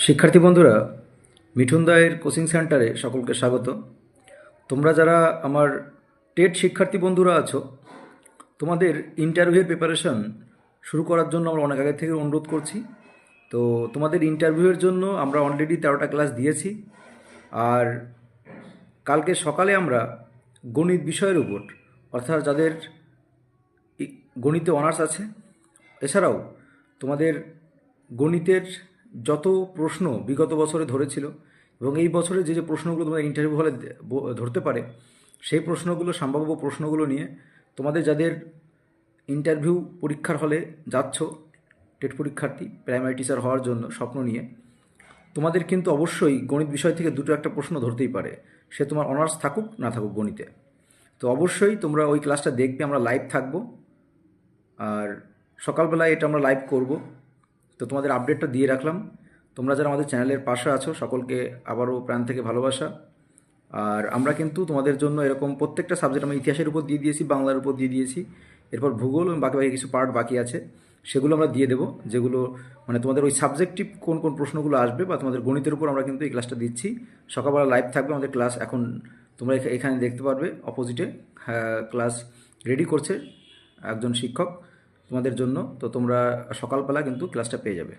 শিক্ষার্থী বন্ধুরা, মিঠুন দায়ের কোচিং সেন্টারে সকলকে স্বাগত। তোমরা যারা আমার টেট শিক্ষার্থী বন্ধুরা আছো, তোমাদের ইন্টারভিউয়ের প্রিপারেশন শুরু করার জন্য আমরা অনেক আগে থেকে অনুরোধ করছি। তো তোমাদের ইন্টারভিউয়ের জন্য আমরা অলরেডি 13টা ক্লাস দিয়েছি। আর কালকে সকালে আমরা গণিত বিষয়ের উপর, অর্থাৎ যাদের গণিতে অনার্স আছে, এছাড়াও তোমাদের গণিতের যত প্রশ্ন বিগত বছরে ধরেছিল এবং এই বছরে যে যে প্রশ্নগুলো তোমাদের ইন্টারভিউ হলে ধরতে পারে, সেই প্রশ্নগুলো, সম্ভাব্য প্রশ্নগুলো নিয়ে তোমাদের যাদের ইন্টারভিউ পরীক্ষার হলে যাচ্ছ, টেট পরীক্ষার্থী প্রাইমারি টিচার হওয়ার জন্য স্বপ্ন নিয়ে, তোমাদের কিন্তু অবশ্যই গণিত বিষয় থেকে দুটো একটা প্রশ্ন ধরতেই পারে, সে তোমার অনার্স থাকুক না থাকুক গণিতে। তো অবশ্যই তোমরা ওই ক্লাসটা দেখবে, আমরা লাইভ থাকবো। আর সকালবেলায় এটা আমরা লাইভ করব। তো তোমাদের আপডেটটা দিয়ে রাখলাম। তোমরা যারা আমাদের চ্যানেলের পাশে আছো, সকলকে আবারও প্রাণ থেকে ভালোবাসা। আর আমরা কিন্তু তোমাদের জন্য এরকম প্রত্যেকটা সাবজেক্ট, আমরা ইতিহাসের উপর দিয়ে দিয়েছি, বাংলার উপর দিয়ে দিয়েছি, এরপর ভূগোল এবং বাকি বাকি কিছু পার্ট বাকি আছে, সেগুলো আমরা দিয়ে দেবো, যেগুলো মানে তোমাদের ওই সাবজেক্টিভ কোন কোন প্রশ্নগুলো আসবে বা তোমাদের গণিতের উপর আমরা কিন্তু এই ক্লাসটা দিচ্ছি। সকালবেলা লাইভ থাকবে আমাদের ক্লাস। এখন তোমরা এখানে দেখতে পারবে অপোজিটে ক্লাস রেডি করছে একজন শিক্ষক তোমাদের জন্য। তো তোমরা সকালবেলা কিন্তু ক্লাসটা পেয়ে যাবে।